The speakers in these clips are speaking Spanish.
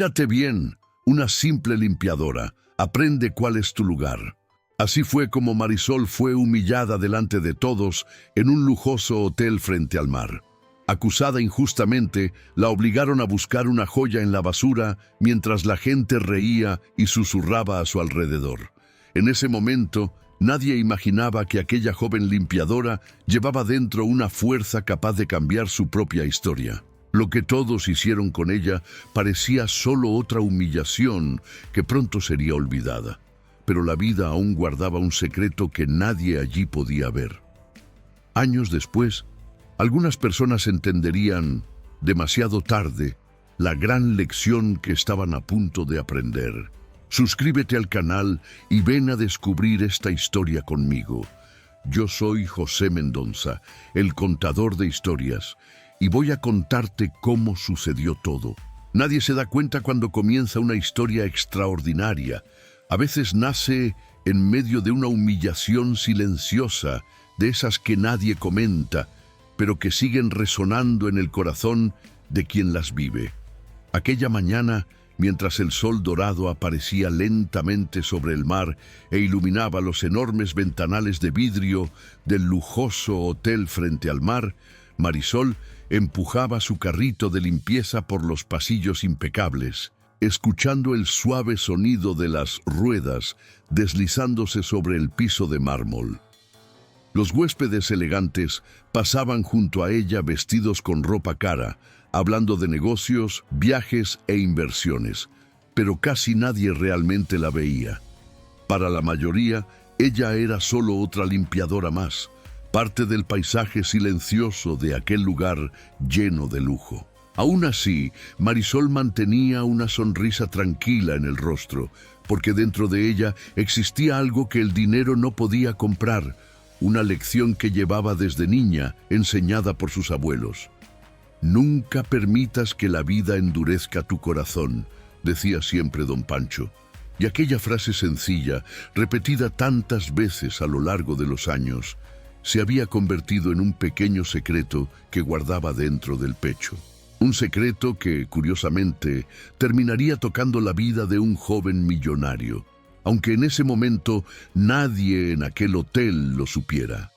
Mírate bien, una simple limpiadora. Aprende cuál es tu lugar. Así fue como Marisol fue humillada delante de todos en un lujoso hotel frente al mar. Acusada injustamente, la obligaron a buscar una joya en la basura mientras la gente reía y susurraba a su alrededor. En ese momento, nadie imaginaba que aquella joven limpiadora llevaba dentro una fuerza capaz de cambiar su propia historia. Lo que todos hicieron con ella parecía solo otra humillación que pronto sería olvidada. Pero la vida aún guardaba un secreto que nadie allí podía ver. Años después, algunas personas entenderían, demasiado tarde, la gran lección que estaban a punto de aprender. Suscríbete al canal y ven a descubrir esta historia conmigo. Yo soy José Mendonza, el contador de historias, y voy a contarte cómo sucedió todo. Nadie se da cuenta cuando comienza una historia extraordinaria. A veces nace en medio de una humillación silenciosa, de esas que nadie comenta, pero que siguen resonando en el corazón de quien las vive. Aquella mañana, mientras el sol dorado aparecía lentamente sobre el mar e iluminaba los enormes ventanales de vidrio del lujoso hotel frente al mar, Marisol empujaba su carrito de limpieza por los pasillos impecables, escuchando el suave sonido de las ruedas deslizándose sobre el piso de mármol. Los huéspedes elegantes pasaban junto a ella vestidos con ropa cara, hablando de negocios, viajes e inversiones, pero casi nadie realmente la veía. Para la mayoría, ella era solo otra limpiadora más, parte del paisaje silencioso de aquel lugar lleno de lujo. Aún así, Marisol mantenía una sonrisa tranquila en el rostro, porque dentro de ella existía algo que el dinero no podía comprar, una lección que llevaba desde niña, enseñada por sus abuelos. Nunca permitas que la vida endurezca tu corazón, decía siempre don Pancho. Y aquella frase sencilla, repetida tantas veces a lo largo de los años, se había convertido en un pequeño secreto que guardaba dentro del pecho. Un secreto que, curiosamente, terminaría tocando la vida de un joven millonario, aunque en ese momento nadie en aquel hotel lo supiera.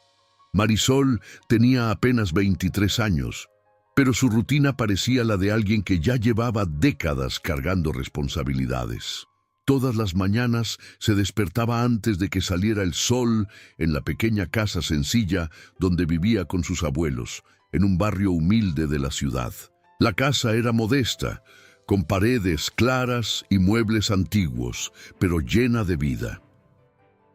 Marisol tenía apenas 23 años, pero su rutina parecía la de alguien que ya llevaba décadas cargando responsabilidades. Todas las mañanas se despertaba antes de que saliera el sol en la pequeña casa sencilla donde vivía con sus abuelos, en un barrio humilde de la ciudad. La casa era modesta, con paredes claras y muebles antiguos, pero llena de vida.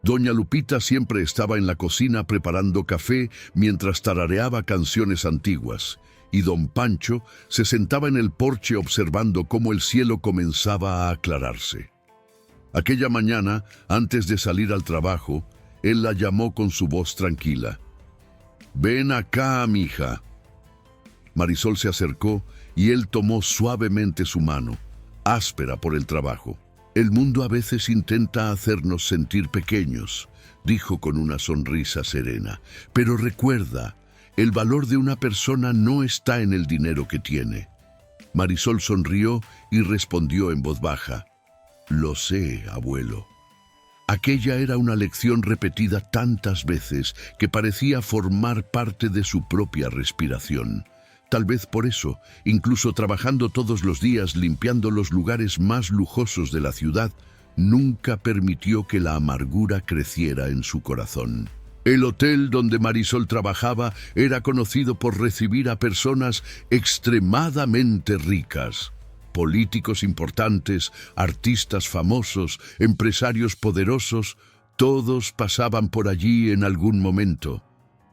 Doña Lupita siempre estaba en la cocina preparando café mientras tarareaba canciones antiguas, y don Pancho se sentaba en el porche observando cómo el cielo comenzaba a aclararse. Aquella mañana, antes de salir al trabajo, él la llamó con su voz tranquila. «Ven acá, mija». Marisol se acercó y él tomó suavemente su mano, áspera por el trabajo. «El mundo a veces intenta hacernos sentir pequeños», dijo con una sonrisa serena. «Pero recuerda, el valor de una persona no está en el dinero que tiene». Marisol sonrió y respondió en voz baja. «Lo sé, abuelo». Aquella era una lección repetida tantas veces que parecía formar parte de su propia respiración. Tal vez por eso, incluso trabajando todos los días limpiando los lugares más lujosos de la ciudad, nunca permitió que la amargura creciera en su corazón. El hotel donde Marisol trabajaba era conocido por recibir a personas extremadamente ricas. Políticos importantes, artistas famosos, empresarios poderosos, todos pasaban por allí en algún momento.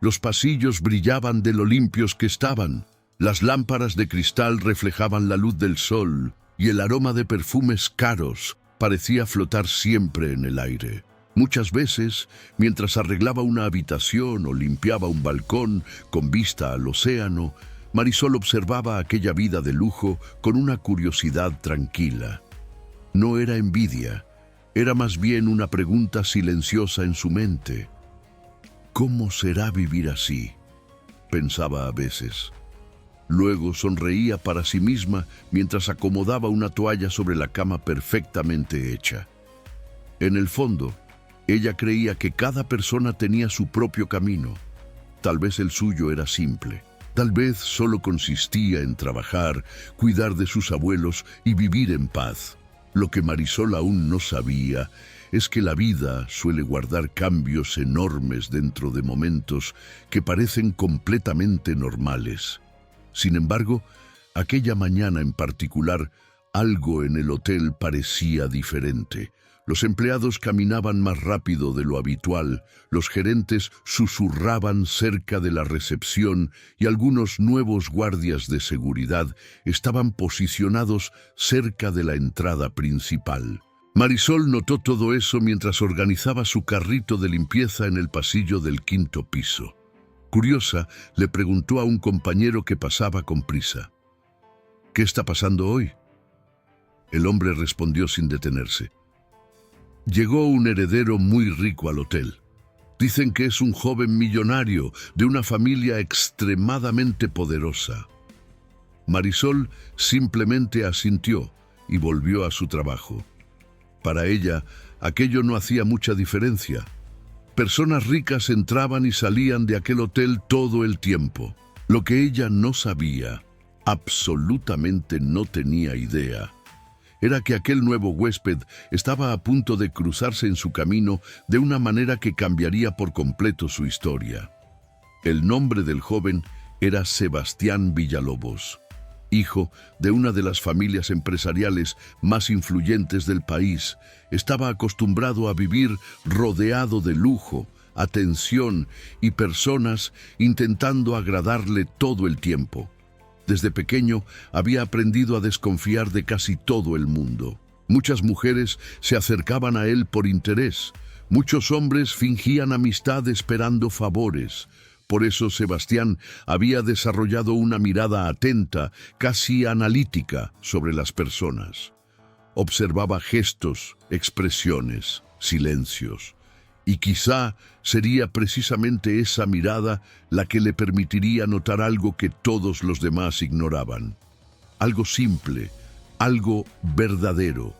Los pasillos brillaban de lo limpios que estaban. Las lámparas de cristal reflejaban la luz del sol y el aroma de perfumes caros parecía flotar siempre en el aire. Muchas veces, mientras arreglaba una habitación o limpiaba un balcón con vista al océano, Marisol observaba aquella vida de lujo con una curiosidad tranquila. No era envidia, era más bien una pregunta silenciosa en su mente. ¿Cómo será vivir así?, pensaba a veces. Luego sonreía para sí misma mientras acomodaba una toalla sobre la cama perfectamente hecha. En el fondo, ella creía que cada persona tenía su propio camino. Tal vez el suyo era simple. Tal vez solo consistía en trabajar, cuidar de sus abuelos y vivir en paz. Lo que Marisol aún no sabía es que la vida suele guardar cambios enormes dentro de momentos que parecen completamente normales. Sin embargo, aquella mañana en particular, algo en el hotel parecía diferente. Los empleados caminaban más rápido de lo habitual, los gerentes susurraban cerca de la recepción y algunos nuevos guardias de seguridad estaban posicionados cerca de la entrada principal. Marisol notó todo eso mientras organizaba su carrito de limpieza en el pasillo del 5º piso. Curiosa, le preguntó a un compañero que pasaba con prisa: ¿Qué está pasando hoy? El hombre respondió sin detenerse: Llegó un heredero muy rico al hotel. Dicen que es un joven millonario de una familia extremadamente poderosa. Marisol simplemente asintió y volvió a su trabajo. Para ella, aquello no hacía mucha diferencia. Personas ricas entraban y salían de aquel hotel todo el tiempo. Lo que ella no sabía, absolutamente no tenía idea, era que aquel nuevo huésped estaba a punto de cruzarse en su camino de una manera que cambiaría por completo su historia. El nombre del joven era Sebastián Villalobos, hijo de una de las familias empresariales más influyentes del país. Estaba acostumbrado a vivir rodeado de lujo, atención y personas intentando agradarle todo el tiempo. Desde pequeño había aprendido a desconfiar de casi todo el mundo. Muchas mujeres se acercaban a él por interés. Muchos hombres fingían amistad esperando favores. Por eso Sebastián había desarrollado una mirada atenta, casi analítica, sobre las personas. Observaba gestos, expresiones, silencios. Y quizá sería precisamente esa mirada la que le permitiría notar algo que todos los demás ignoraban. Algo simple, algo verdadero,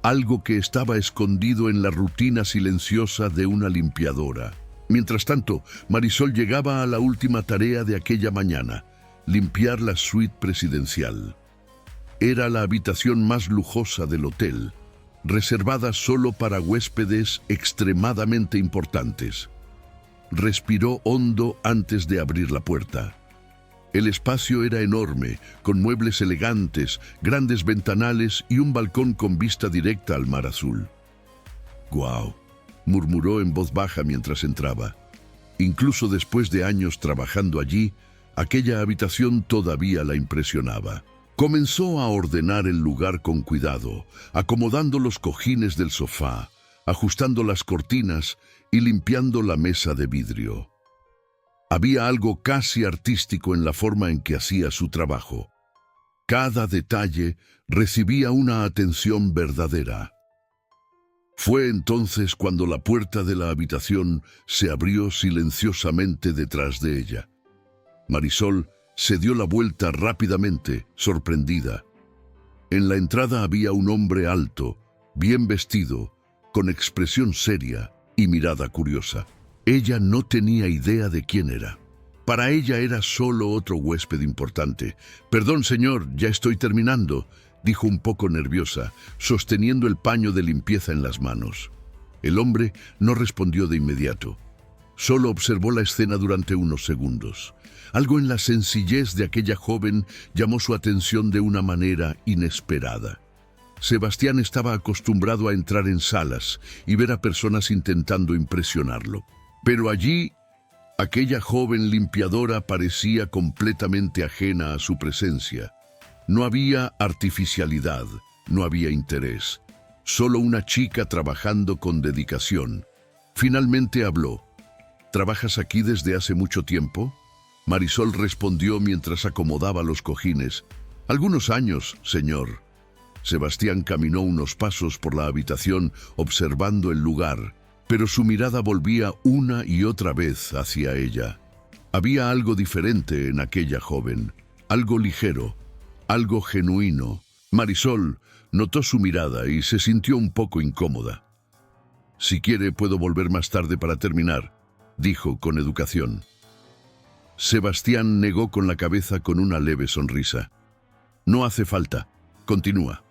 algo que estaba escondido en la rutina silenciosa de una limpiadora. Mientras tanto, Marisol llegaba a la última tarea de aquella mañana: limpiar la suite presidencial. Era la habitación más lujosa del hotel, reservada solo para huéspedes extremadamente importantes. Respiró hondo antes de abrir la puerta. El espacio era enorme, con muebles elegantes, grandes ventanales y un balcón con vista directa al mar azul. «¡Guau!», murmuró en voz baja mientras entraba. Incluso después de años trabajando allí, aquella habitación todavía la impresionaba. Comenzó a ordenar el lugar con cuidado, acomodando los cojines del sofá, ajustando las cortinas y limpiando la mesa de vidrio. Había algo casi artístico en la forma en que hacía su trabajo. Cada detalle recibía una atención verdadera. Fue entonces cuando la puerta de la habitación se abrió silenciosamente detrás de ella. Marisol se dio la vuelta rápidamente, sorprendida. En la entrada había un hombre alto, bien vestido, con expresión seria y mirada curiosa. Ella no tenía idea de quién era. Para ella era solo otro huésped importante. «Perdón, señor, ya estoy terminando», dijo un poco nerviosa, sosteniendo el paño de limpieza en las manos. El hombre no respondió de inmediato. Solo observó la escena durante unos segundos. Algo en la sencillez de aquella joven llamó su atención de una manera inesperada. Sebastián estaba acostumbrado a entrar en salas y ver a personas intentando impresionarlo. Pero allí, aquella joven limpiadora parecía completamente ajena a su presencia. No había artificialidad, no había interés. Solo una chica trabajando con dedicación. Finalmente habló. «¿Trabajas aquí desde hace mucho tiempo?». Marisol respondió mientras acomodaba los cojines. «Algunos años, señor». Sebastián caminó unos pasos por la habitación observando el lugar, pero su mirada volvía una y otra vez hacia ella. Había algo diferente en aquella joven, algo ligero, algo genuino. Marisol notó su mirada y se sintió un poco incómoda. «Si quiere, puedo volver más tarde para terminar», dijo con educación. Sebastián negó con la cabeza con una leve sonrisa. «No hace falta. Continúa».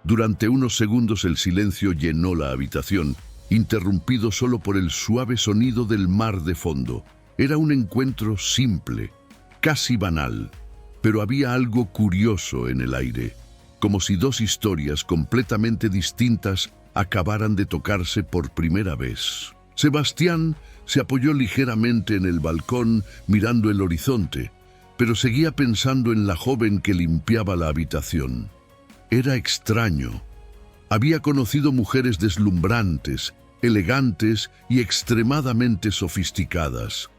Durante unos segundos el silencio llenó la habitación, interrumpido solo por el suave sonido del mar de fondo. Era un encuentro simple, casi banal, pero había algo curioso en el aire, como si dos historias completamente distintas acabaran de tocarse por primera vez. Sebastián se apoyó ligeramente en el balcón mirando el horizonte, pero seguía pensando en la joven que limpiaba la habitación. Era extraño. Había conocido mujeres deslumbrantes, elegantes y extremadamente sofisticadas,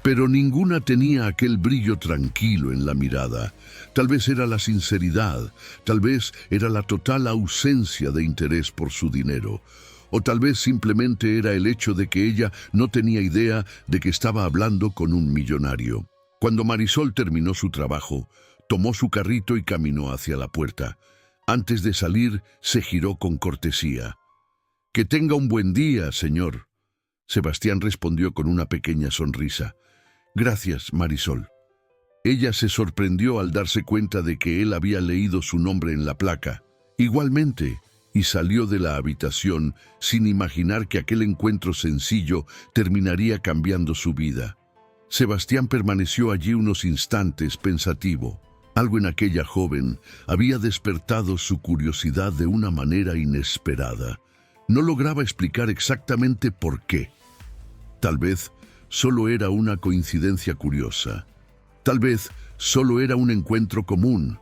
pero ninguna tenía aquel brillo tranquilo en la mirada. Tal vez era la sinceridad, tal vez era la total ausencia de interés por su dinero, o tal vez simplemente era el hecho de que ella no tenía idea de que estaba hablando con un millonario. Cuando Marisol terminó su trabajo, tomó su carrito y caminó hacia la puerta. Antes de salir, se giró con cortesía. «Que tenga un buen día, señor». Sebastián respondió con una pequeña sonrisa. «Gracias, Marisol». Ella se sorprendió al darse cuenta de que él había leído su nombre en la placa. «Igualmente», y salió de la habitación sin imaginar que aquel encuentro sencillo terminaría cambiando su vida. Sebastián permaneció allí unos instantes pensativo. Algo en aquella joven había despertado su curiosidad de una manera inesperada. No lograba explicar exactamente por qué. Tal vez solo era una coincidencia curiosa. Tal vez solo era un encuentro común.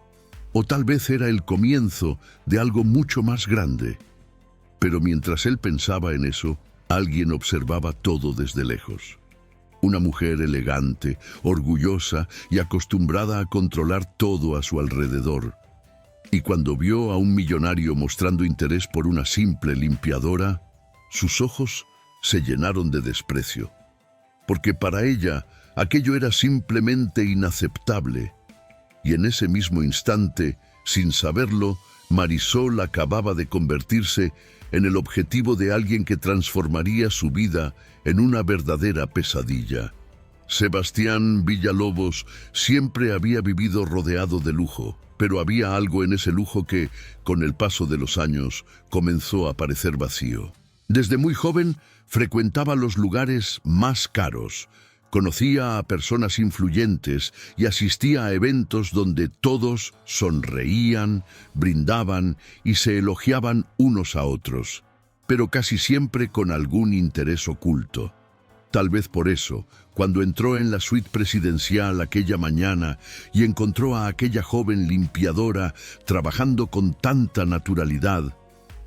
O tal vez era el comienzo de algo mucho más grande. Pero mientras él pensaba en eso, alguien observaba todo desde lejos. Una mujer elegante, orgullosa y acostumbrada a controlar todo a su alrededor. Y cuando vio a un millonario mostrando interés por una simple limpiadora, sus ojos se llenaron de desprecio. Porque para ella aquello era simplemente inaceptable. Y en ese mismo instante, sin saberlo, Marisol acababa de convertirse en el objetivo de alguien que transformaría su vida en una verdadera pesadilla. Sebastián Villalobos siempre había vivido rodeado de lujo, pero había algo en ese lujo que, con el paso de los años, comenzó a parecer vacío. Desde muy joven, frecuentaba los lugares más caros, conocía a personas influyentes y asistía a eventos donde todos sonreían, brindaban y se elogiaban unos a otros, pero casi siempre con algún interés oculto. Tal vez por eso, cuando entró en la suite presidencial aquella mañana y encontró a aquella joven limpiadora trabajando con tanta naturalidad,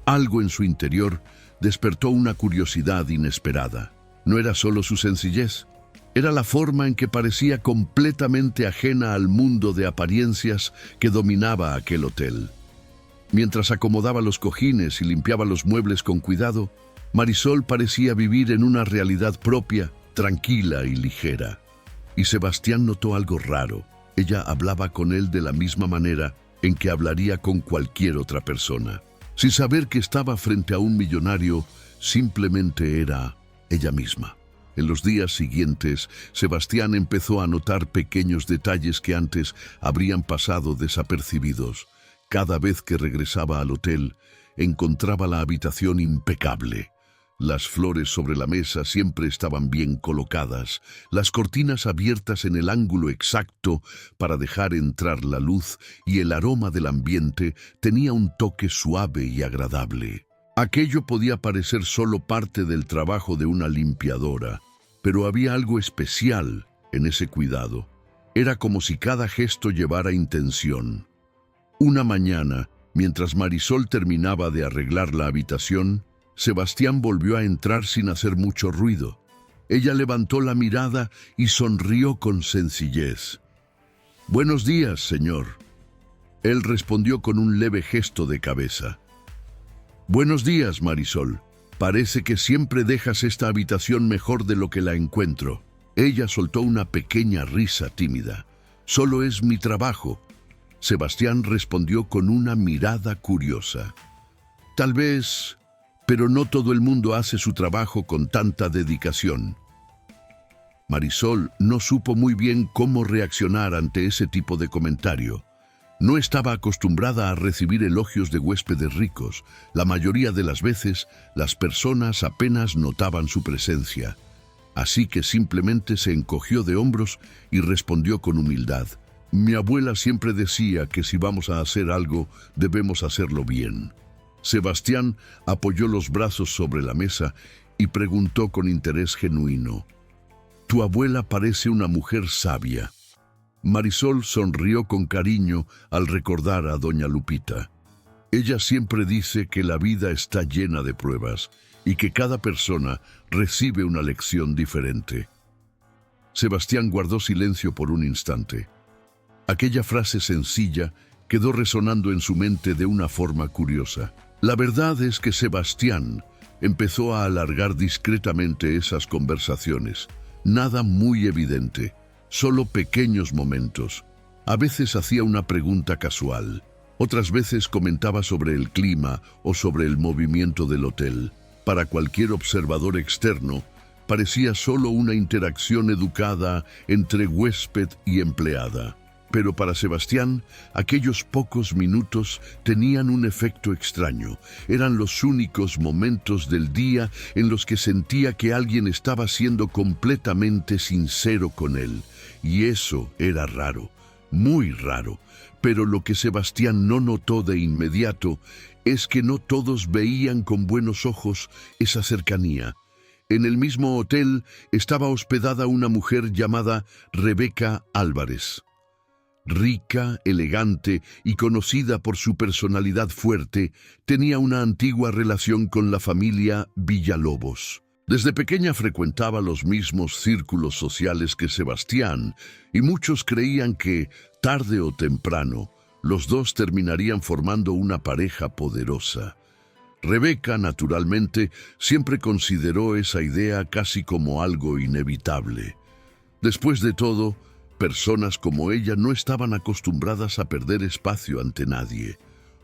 algo en su interior despertó una curiosidad inesperada. No era solo su sencillez, era la forma en que parecía completamente ajena al mundo de apariencias que dominaba aquel hotel. Mientras acomodaba los cojines y limpiaba los muebles con cuidado, Marisol parecía vivir en una realidad propia, tranquila y ligera. Y Sebastián notó algo raro. Ella hablaba con él de la misma manera en que hablaría con cualquier otra persona. Sin saber que estaba frente a un millonario, simplemente era ella misma. En los días siguientes, Sebastián empezó a notar pequeños detalles que antes habrían pasado desapercibidos. Cada vez que regresaba al hotel, encontraba la habitación impecable. Las flores sobre la mesa siempre estaban bien colocadas, las cortinas abiertas en el ángulo exacto para dejar entrar la luz y el aroma del ambiente tenía un toque suave y agradable. Aquello podía parecer solo parte del trabajo de una limpiadora, pero había algo especial en ese cuidado. Era como si cada gesto llevara intención. Una mañana, mientras Marisol terminaba de arreglar la habitación, Sebastián volvió a entrar sin hacer mucho ruido. Ella levantó la mirada y sonrió con sencillez. «Buenos días, señor». Él respondió con un leve gesto de cabeza. «Buenos días, Marisol. Parece que siempre dejas esta habitación mejor de lo que la encuentro». Ella soltó una pequeña risa tímida. Solo es mi trabajo. Sebastián respondió con una mirada curiosa. Tal vez, pero no todo el mundo hace su trabajo con tanta dedicación. Marisol no supo muy bien cómo reaccionar ante ese tipo de comentario. No estaba acostumbrada a recibir elogios de huéspedes ricos. La mayoría de las veces, las personas apenas notaban su presencia. Así que simplemente se encogió de hombros y respondió con humildad. Mi abuela siempre decía que si vamos a hacer algo, debemos hacerlo bien. Sebastián apoyó los brazos sobre la mesa y preguntó con interés genuino. Tu abuela parece una mujer sabia. Marisol sonrió con cariño al recordar a doña Lupita. Ella siempre dice que la vida está llena de pruebas y que cada persona recibe una lección diferente. Sebastián guardó silencio por un instante. Aquella frase sencilla quedó resonando en su mente de una forma curiosa. La verdad es que Sebastián empezó a alargar discretamente esas conversaciones. Nada muy evidente, solo pequeños momentos. A veces hacía una pregunta casual, otras veces comentaba sobre el clima o sobre el movimiento del hotel. Para cualquier observador externo, parecía solo una interacción educada entre huésped y empleada. Pero para Sebastián, aquellos pocos minutos tenían un efecto extraño. Eran los únicos momentos del día en los que sentía que alguien estaba siendo completamente sincero con él. Y eso era raro, muy raro. Pero lo que Sebastián no notó de inmediato es que no todos veían con buenos ojos esa cercanía. En el mismo hotel estaba hospedada una mujer llamada Rebeca Álvarez. Rica, elegante y conocida por su personalidad fuerte, tenía una antigua relación con la familia Villalobos. Desde pequeña frecuentaba los mismos círculos sociales que Sebastián, y muchos creían que, tarde o temprano, los dos terminarían formando una pareja poderosa. Rebeca, naturalmente, siempre consideró esa idea casi como algo inevitable. Después de todo, personas como ella no estaban acostumbradas a perder espacio ante nadie,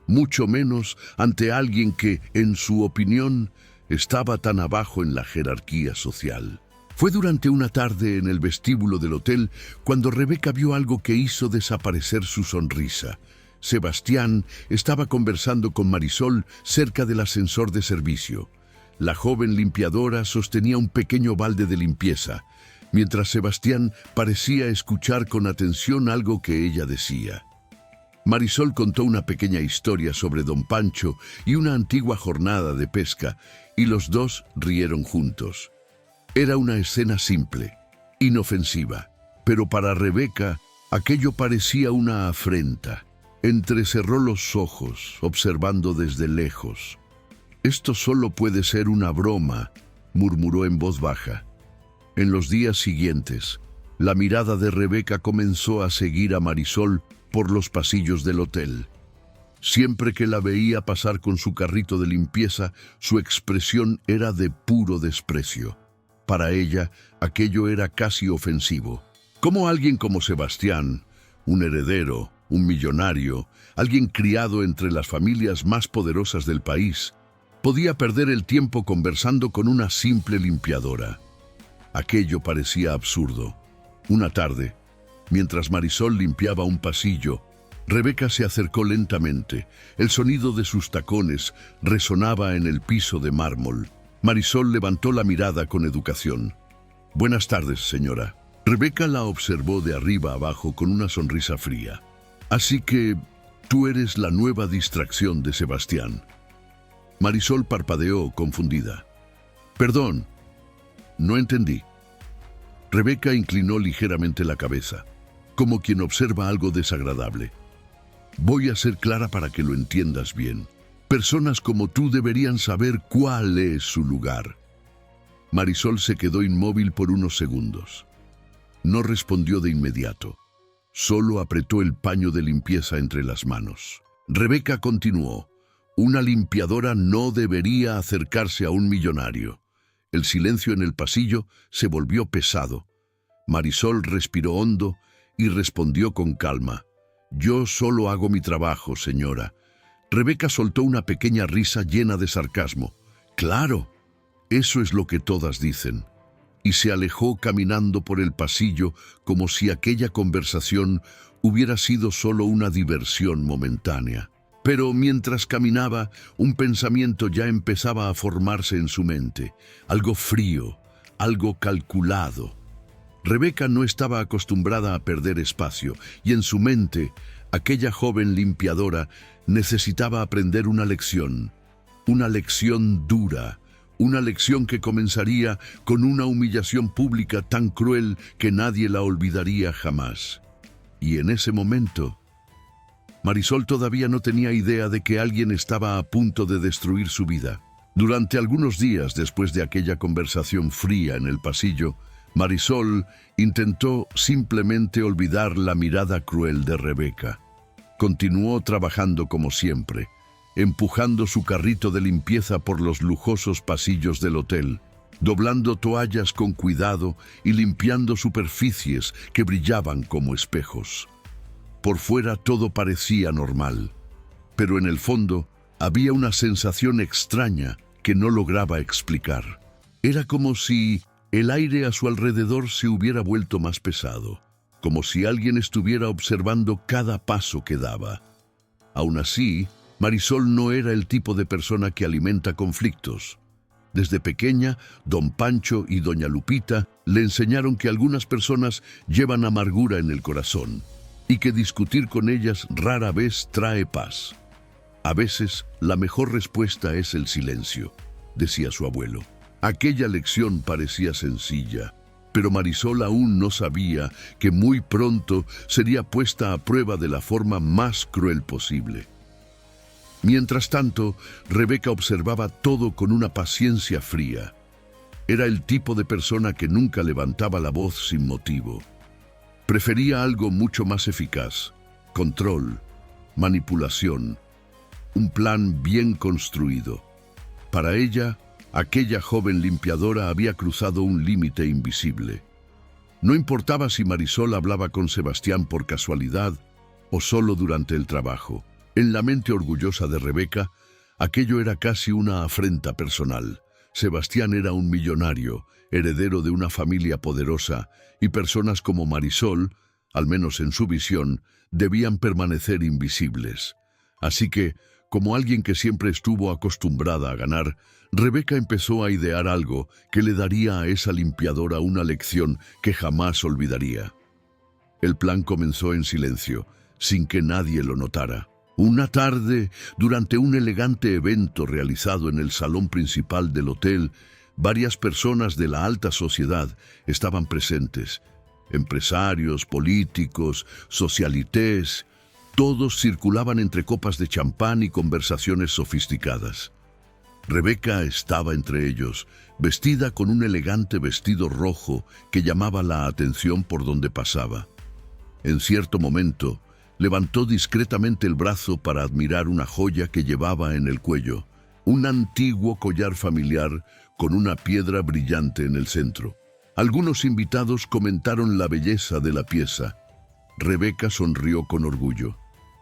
mucho menos ante alguien que, en su opinión, estaba tan abajo en la jerarquía social. Fue durante una tarde en el vestíbulo del hotel cuando Rebeca vio algo que hizo desaparecer su sonrisa. Sebastián estaba conversando con Marisol cerca del ascensor de servicio. La joven limpiadora sostenía un pequeño balde de limpieza, mientras Sebastián parecía escuchar con atención algo que ella decía. Marisol contó una pequeña historia sobre Don Pancho y una antigua jornada de pesca, y los dos rieron juntos. Era una escena simple, inofensiva, pero para Rebeca aquello parecía una afrenta. Entrecerró los ojos, observando desde lejos. «Esto solo puede ser una broma», murmuró en voz baja. En los días siguientes, la mirada de Rebeca comenzó a seguir a Marisol por los pasillos del hotel. Siempre que la veía pasar con su carrito de limpieza, su expresión era de puro desprecio. Para ella, aquello era casi ofensivo. ¿Cómo alguien como Sebastián, un heredero, un millonario, alguien criado entre las familias más poderosas del país, podía perder el tiempo conversando con una simple limpiadora? Aquello parecía absurdo. Una tarde, mientras Marisol limpiaba un pasillo, Rebeca se acercó lentamente. El sonido de sus tacones resonaba en el piso de mármol. Marisol levantó la mirada con educación. «Buenas tardes, señora». Rebeca la observó de arriba abajo con una sonrisa fría. «Así que tú eres la nueva distracción de Sebastián». Marisol parpadeó, confundida. «Perdón, no entendí». Rebeca inclinó ligeramente la cabeza, como quien observa algo desagradable. «Voy a ser clara para que lo entiendas bien. Personas como tú deberían saber cuál es su lugar». Marisol se quedó inmóvil por unos segundos. No respondió de inmediato. Solo apretó el paño de limpieza entre las manos. Rebeca continuó. «Una limpiadora no debería acercarse a un millonario». El silencio en el pasillo se volvió pesado. Marisol respiró hondo y respondió con calma: «Yo solo hago mi trabajo, señora». Rebeca soltó una pequeña risa llena de sarcasmo. «Claro, eso es lo que todas dicen». Y se alejó caminando por el pasillo como si aquella conversación hubiera sido solo una diversión momentánea. Pero mientras caminaba, un pensamiento ya empezaba a formarse en su mente, algo frío, algo calculado. Rebeca no estaba acostumbrada a perder espacio, y en su mente, aquella joven limpiadora necesitaba aprender una lección dura, una lección que comenzaría con una humillación pública tan cruel que nadie la olvidaría jamás. Y en ese momento, Marisol todavía no tenía idea de que alguien estaba a punto de destruir su vida. Durante algunos días después de aquella conversación fría en el pasillo, Marisol intentó simplemente olvidar la mirada cruel de Rebeca. Continuó trabajando como siempre, empujando su carrito de limpieza por los lujosos pasillos del hotel, doblando toallas con cuidado y limpiando superficies que brillaban como espejos. Por fuera todo parecía normal, pero en el fondo había una sensación extraña que no lograba explicar. Era como si el aire a su alrededor se hubiera vuelto más pesado, como si alguien estuviera observando cada paso que daba. Aún así, Marisol no era el tipo de persona que alimenta conflictos. Desde pequeña, don Pancho y doña Lupita le enseñaron que algunas personas llevan amargura en el corazón y que discutir con ellas rara vez trae paz. A veces, la mejor respuesta es el silencio, decía su abuelo. Aquella lección parecía sencilla, pero Marisol aún no sabía que muy pronto sería puesta a prueba de la forma más cruel posible. Mientras tanto, Rebeca observaba todo con una paciencia fría. Era el tipo de persona que nunca levantaba la voz sin motivo. Prefería algo mucho más eficaz: control, manipulación, un plan bien construido. Para ella, aquella joven limpiadora había cruzado un límite invisible. No importaba si Marisol hablaba con Sebastián por casualidad o solo durante el trabajo. En la mente orgullosa de Rebeca, aquello era casi una afrenta personal. Sebastián era un millonario, heredero de una familia poderosa, y personas como Marisol, al menos en su visión, debían permanecer invisibles. Así que, como alguien que siempre estuvo acostumbrada a ganar, Rebeca empezó a idear algo que le daría a esa limpiadora una lección que jamás olvidaría. El plan comenzó en silencio, sin que nadie lo notara. Una tarde, durante un elegante evento realizado en el salón principal del hotel, varias personas de la alta sociedad estaban presentes. Empresarios, políticos, socialités, todos circulaban entre copas de champán y conversaciones sofisticadas. Rebeca estaba entre ellos, vestida con un elegante vestido rojo que llamaba la atención por donde pasaba. En cierto momento, levantó discretamente el brazo para admirar una joya que llevaba en el cuello, un antiguo collar familiar con una piedra brillante en el centro. Algunos invitados comentaron la belleza de la pieza. Rebeca sonrió con orgullo.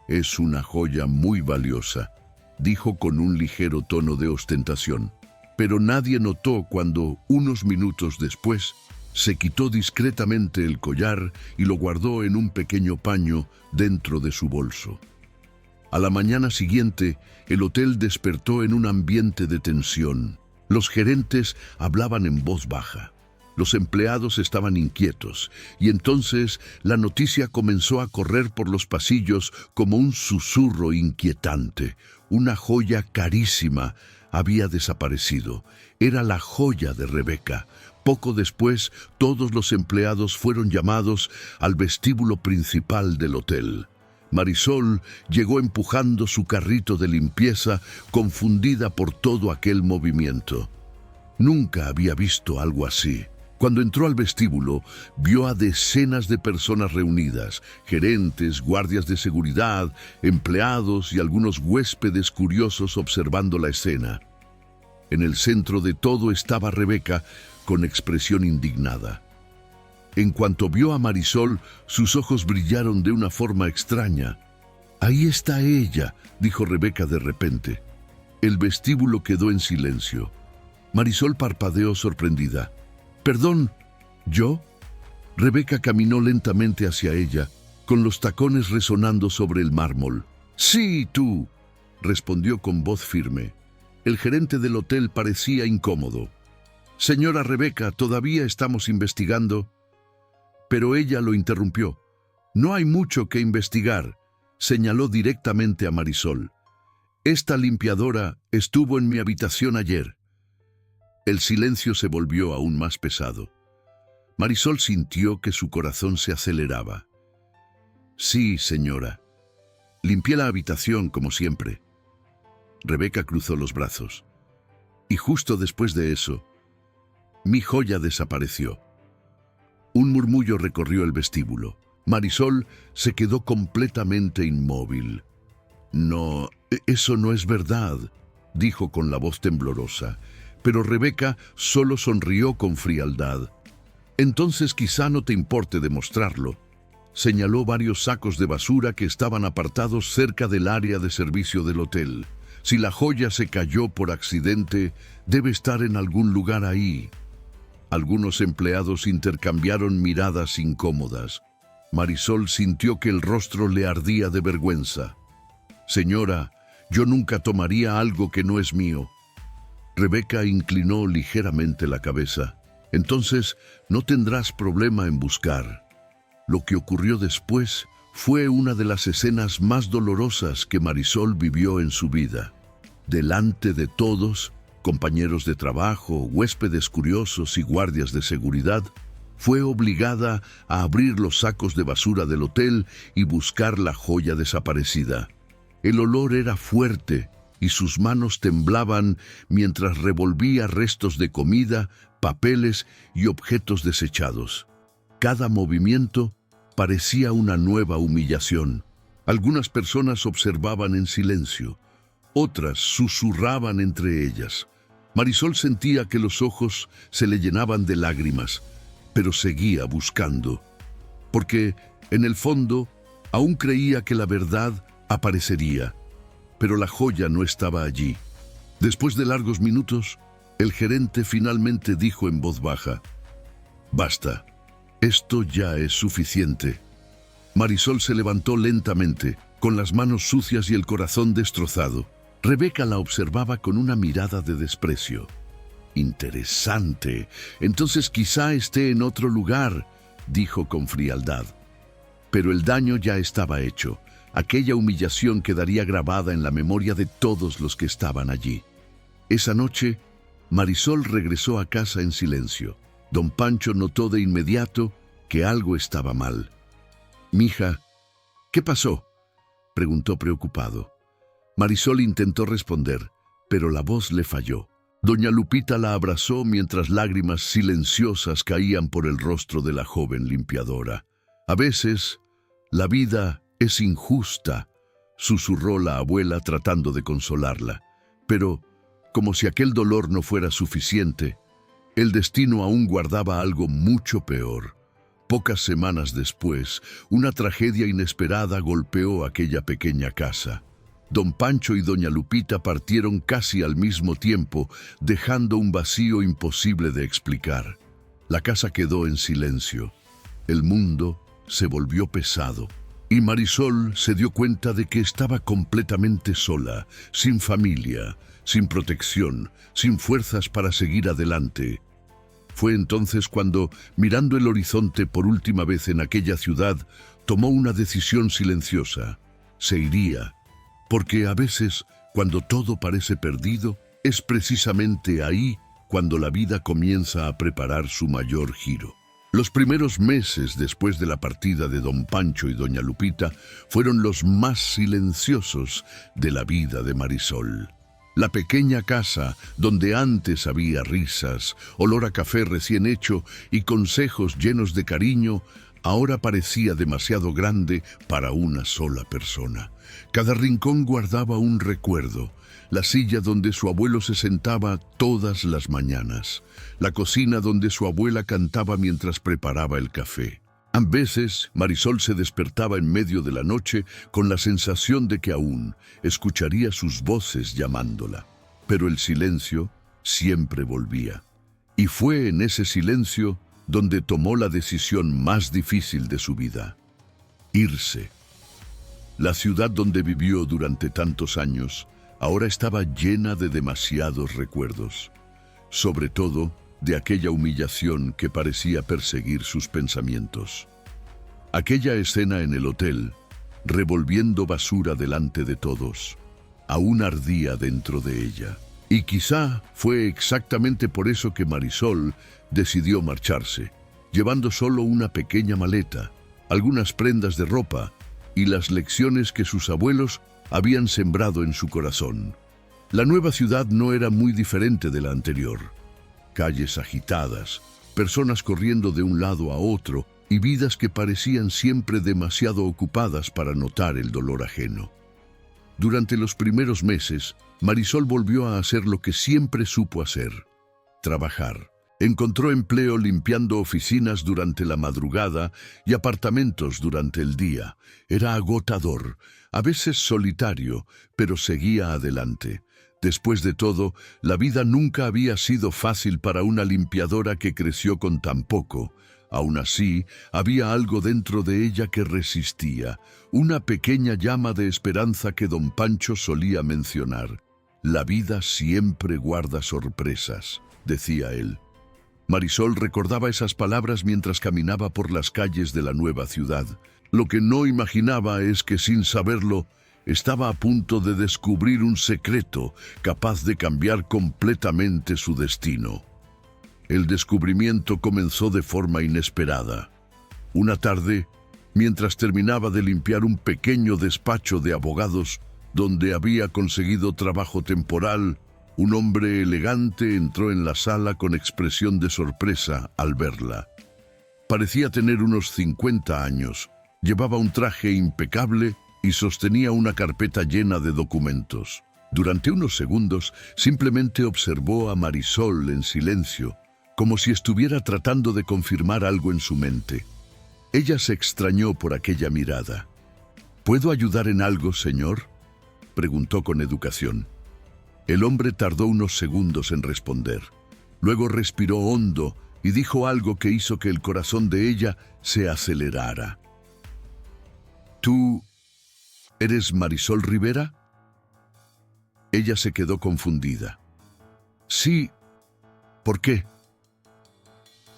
«Es una joya muy valiosa», dijo con un ligero tono de ostentación. Pero nadie notó cuando, unos minutos después, se quitó discretamente el collar y lo guardó en un pequeño paño dentro de su bolso. A la mañana siguiente, el hotel despertó en un ambiente de tensión. Los gerentes hablaban en voz baja. Los empleados estaban inquietos, y entonces la noticia comenzó a correr por los pasillos como un susurro inquietante. Una joya carísima había desaparecido. Era la joya de Rebeca. Poco después, todos los empleados fueron llamados al vestíbulo principal del hotel. Marisol llegó empujando su carrito de limpieza, confundida por todo aquel movimiento. Nunca había visto algo así. Cuando entró al vestíbulo, vio a decenas de personas reunidas: gerentes, guardias de seguridad, empleados y algunos huéspedes curiosos observando la escena. En el centro de todo estaba Rebeca, con expresión indignada. En cuanto vio a Marisol, sus ojos brillaron de una forma extraña. «Ahí está ella», dijo Rebeca de repente. El vestíbulo quedó en silencio. Marisol parpadeó sorprendida. «¿Perdón? ¿Yo?» Rebeca caminó lentamente hacia ella, con los tacones resonando sobre el mármol. «Sí, tú», respondió con voz firme. El gerente del hotel parecía incómodo. «Señora Rebeca, todavía estamos investigando». Pero ella lo interrumpió. «No hay mucho que investigar», señaló directamente a Marisol. «Esta limpiadora estuvo en mi habitación ayer». El silencio se volvió aún más pesado. Marisol sintió que su corazón se aceleraba. «Sí, señora. Limpié la habitación como siempre». Rebeca cruzó los brazos. Y justo después de eso, mi joya desapareció. Un murmullo recorrió el vestíbulo. Marisol se quedó completamente inmóvil. «No, eso no es verdad», dijo con la voz temblorosa. Pero Rebeca solo sonrió con frialdad. «Entonces quizá no te importe demostrarlo». Señaló varios sacos de basura que estaban apartados cerca del área de servicio del hotel. «Si la joya se cayó por accidente, debe estar en algún lugar ahí». Algunos empleados intercambiaron miradas incómodas. Marisol sintió que el rostro le ardía de vergüenza. «Señora, yo nunca tomaría algo que no es mío». Rebeca inclinó ligeramente la cabeza. «Entonces, no tendrás problema en buscar». Lo que ocurrió después fue una de las escenas más dolorosas que Marisol vivió en su vida. Delante de todos, compañeros de trabajo, huéspedes curiosos y guardias de seguridad, fue obligada a abrir los sacos de basura del hotel y buscar la joya desaparecida. El olor era fuerte y sus manos temblaban mientras revolvía restos de comida, papeles y objetos desechados. Cada movimiento parecía una nueva humillación. Algunas personas observaban en silencio, otras susurraban entre ellas. Marisol sentía que los ojos se le llenaban de lágrimas, pero seguía buscando, porque en el fondo aún creía que la verdad aparecería. Pero la joya no estaba allí. Después de largos minutos, el gerente finalmente dijo en voz baja: «Basta, esto ya es suficiente». Marisol se levantó lentamente, con las manos sucias y el corazón destrozado. Rebeca la observaba con una mirada de desprecio. «Interesante. Entonces quizá esté en otro lugar», dijo con frialdad. Pero el daño ya estaba hecho. Aquella humillación quedaría grabada en la memoria de todos los que estaban allí. Esa noche, Marisol regresó a casa en silencio. Don Pancho notó de inmediato que algo estaba mal. «Mija, ¿qué pasó?», preguntó preocupado. Marisol intentó responder, pero la voz le falló. Doña Lupita la abrazó mientras lágrimas silenciosas caían por el rostro de la joven limpiadora. «A veces, la vida es injusta», susurró la abuela tratando de consolarla. Pero, como si aquel dolor no fuera suficiente, el destino aún guardaba algo mucho peor. Pocas semanas después, una tragedia inesperada golpeó aquella pequeña casa. Don Pancho y doña Lupita partieron casi al mismo tiempo, dejando un vacío imposible de explicar. La casa quedó en silencio. El mundo se volvió pesado. Y Marisol se dio cuenta de que estaba completamente sola, sin familia, sin protección, sin fuerzas para seguir adelante. Fue entonces cuando, mirando el horizonte por última vez en aquella ciudad, tomó una decisión silenciosa. Se iría, porque a veces, cuando todo parece perdido, es precisamente ahí cuando la vida comienza a preparar su mayor giro. Los primeros meses después de la partida de don Pancho y doña Lupita fueron los más silenciosos de la vida de Marisol. La pequeña casa, donde antes había risas, olor a café recién hecho y consejos llenos de cariño, ahora parecía demasiado grande para una sola persona. Cada rincón guardaba un recuerdo: la silla donde su abuelo se sentaba todas las mañanas, la cocina donde su abuela cantaba mientras preparaba el café. A veces, Marisol se despertaba en medio de la noche con la sensación de que aún escucharía sus voces llamándola. Pero el silencio siempre volvía. Y fue en ese silencio donde tomó la decisión más difícil de su vida: irse. La ciudad donde vivió durante tantos años ahora estaba llena de demasiados recuerdos, sobre todo de aquella humillación que parecía perseguir sus pensamientos. Aquella escena en el hotel, revolviendo basura delante de todos, aún ardía dentro de ella. Y quizá fue exactamente por eso que Marisol decidió marcharse, llevando solo una pequeña maleta, algunas prendas de ropa y las lecciones que sus abuelos habían sembrado en su corazón. La nueva ciudad no era muy diferente de la anterior. Calles agitadas, personas corriendo de un lado a otro y vidas que parecían siempre demasiado ocupadas para notar el dolor ajeno. Durante los primeros meses, Marisol volvió a hacer lo que siempre supo hacer: trabajar. Encontró empleo limpiando oficinas durante la madrugada y apartamentos durante el día. Era agotador, a veces solitario, pero seguía adelante. Después de todo, la vida nunca había sido fácil para una limpiadora que creció con tan poco. Aún así, había algo dentro de ella que resistía, una pequeña llama de esperanza que don Pancho solía mencionar. La vida siempre guarda sorpresas, decía él. Marisol recordaba esas palabras mientras caminaba por las calles de la nueva ciudad. Lo que no imaginaba es que, sin saberlo, estaba a punto de descubrir un secreto capaz de cambiar completamente su destino. El descubrimiento comenzó de forma inesperada. Una tarde, mientras terminaba de limpiar un pequeño despacho de abogados donde había conseguido trabajo temporal, un hombre elegante entró en la sala con expresión de sorpresa al verla. Parecía tener unos 50 años, llevaba un traje impecable y sostenía una carpeta llena de documentos. Durante unos segundos, simplemente observó a Marisol en silencio, como si estuviera tratando de confirmar algo en su mente. Ella se extrañó por aquella mirada. ¿Puedo ayudar en algo, señor?, preguntó con educación. El hombre tardó unos segundos en responder. Luego respiró hondo y dijo algo que hizo que el corazón de ella se acelerara. ¿Tú eres Marisol Rivera? Ella se quedó confundida. Sí. ¿Por qué?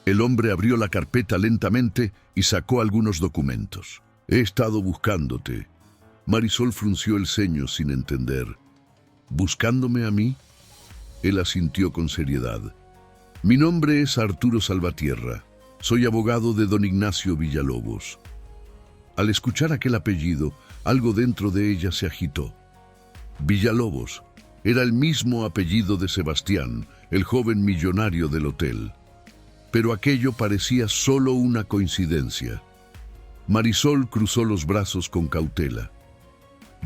El hombre abrió la carpeta lentamente y sacó algunos documentos. He estado buscándote. Marisol frunció el ceño sin entender. ¿Buscándome a mí? Él asintió con seriedad. Mi nombre es Arturo Salvatierra. Soy abogado de don Ignacio Villalobos. Al escuchar aquel apellido, algo dentro de ella se agitó. Villalobos era el mismo apellido de Sebastián, el joven millonario del hotel. Pero aquello parecía solo una coincidencia. Marisol cruzó los brazos con cautela.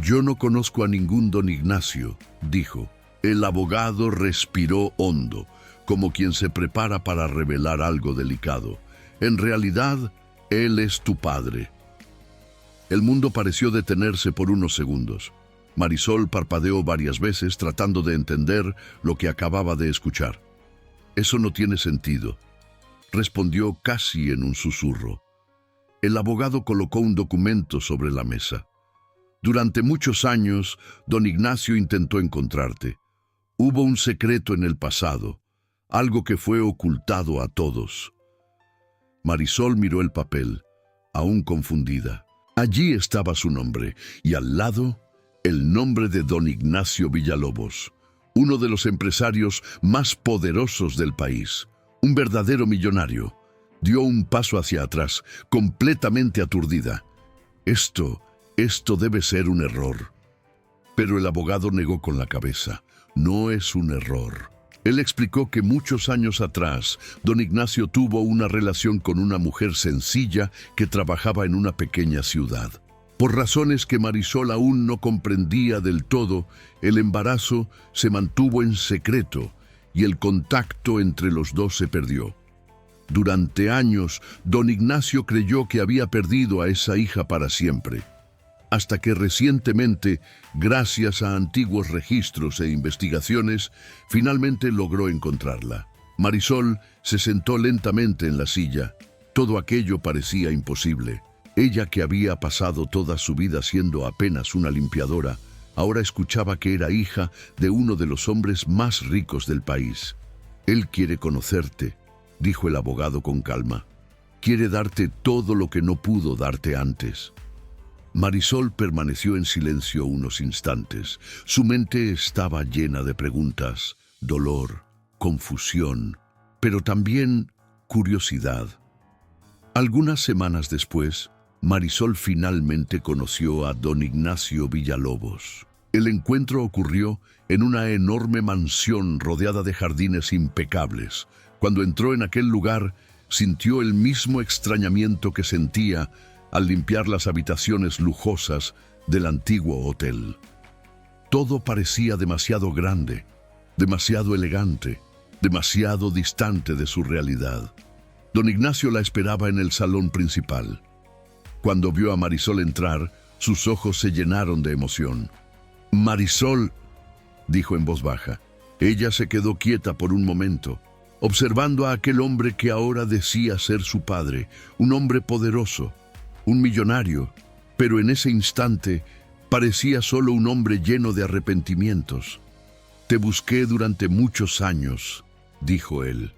Yo no conozco a ningún don Ignacio, dijo. El abogado respiró hondo, como quien se prepara para revelar algo delicado. En realidad, él es tu padre. El mundo pareció detenerse por unos segundos. Marisol parpadeó varias veces tratando de entender lo que acababa de escuchar. Eso no tiene sentido, respondió casi en un susurro. El abogado colocó un documento sobre la mesa. Durante muchos años, don Ignacio intentó encontrarte. Hubo un secreto en el pasado, algo que fue ocultado a todos. Marisol miró el papel, aún confundida. Allí estaba su nombre, y al lado, el nombre de don Ignacio Villalobos, uno de los empresarios más poderosos del país, un verdadero millonario. Dio un paso hacia atrás, completamente aturdida. Esto debe ser un error. Pero el abogado negó con la cabeza. No es un error. Él explicó que muchos años atrás, don Ignacio tuvo una relación con una mujer sencilla que trabajaba en una pequeña ciudad. Por razones que Marisol aún no comprendía del todo, el embarazo se mantuvo en secreto y el contacto entre los dos se perdió. Durante años, don Ignacio creyó que había perdido a esa hija para siempre, hasta que recientemente, gracias a antiguos registros e investigaciones, finalmente logró encontrarla. Marisol se sentó lentamente en la silla. Todo aquello parecía imposible. Ella, que había pasado toda su vida siendo apenas una limpiadora, ahora escuchaba que era hija de uno de los hombres más ricos del país. «Él quiere conocerte», dijo el abogado con calma. «Quiere darte todo lo que no pudo darte antes». Marisol permaneció en silencio unos instantes. Su mente estaba llena de preguntas, dolor, confusión, pero también curiosidad. Algunas semanas después, Marisol finalmente conoció a don Ignacio Villalobos. El encuentro ocurrió en una enorme mansión rodeada de jardines impecables. Cuando entró en aquel lugar, sintió el mismo extrañamiento que sentía al limpiar las habitaciones lujosas del antiguo hotel. Todo parecía demasiado grande, demasiado elegante, demasiado distante de su realidad. Don Ignacio la esperaba en el salón principal. Cuando vio a Marisol entrar, sus ojos se llenaron de emoción. «Marisol», dijo en voz baja. Ella se quedó quieta por un momento, observando a aquel hombre que ahora decía ser su padre, un hombre poderoso, un millonario, pero en ese instante parecía solo un hombre lleno de arrepentimientos. «Te busqué durante muchos años», dijo él.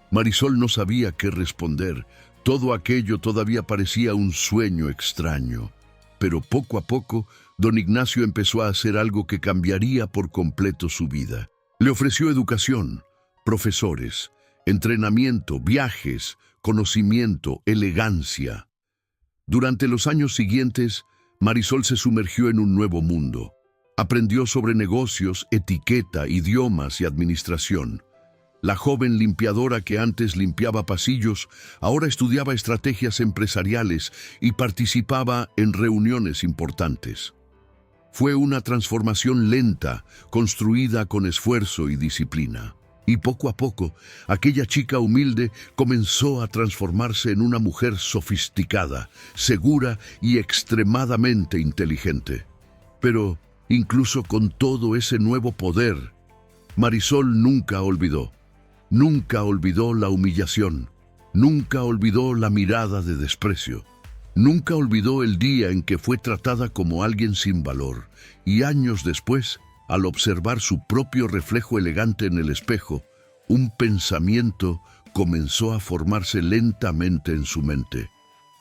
Marisol no sabía qué responder. Todo aquello todavía parecía un sueño extraño. Pero poco a poco, don Ignacio empezó a hacer algo que cambiaría por completo su vida. Le ofreció educación, profesores, entrenamiento, viajes, conocimiento, elegancia. Durante los años siguientes, Marisol se sumergió en un nuevo mundo. Aprendió sobre negocios, etiqueta, idiomas y administración. La joven limpiadora que antes limpiaba pasillos, ahora estudiaba estrategias empresariales y participaba en reuniones importantes. Fue una transformación lenta, construida con esfuerzo y disciplina. Y poco a poco, aquella chica humilde comenzó a transformarse en una mujer sofisticada, segura y extremadamente inteligente. Pero, incluso con todo ese nuevo poder, Marisol nunca olvidó la humillación, nunca olvidó la mirada de desprecio, nunca olvidó el día en que fue tratada como alguien sin valor, y años después, al observar su propio reflejo elegante en el espejo, un pensamiento comenzó a formarse lentamente en su mente.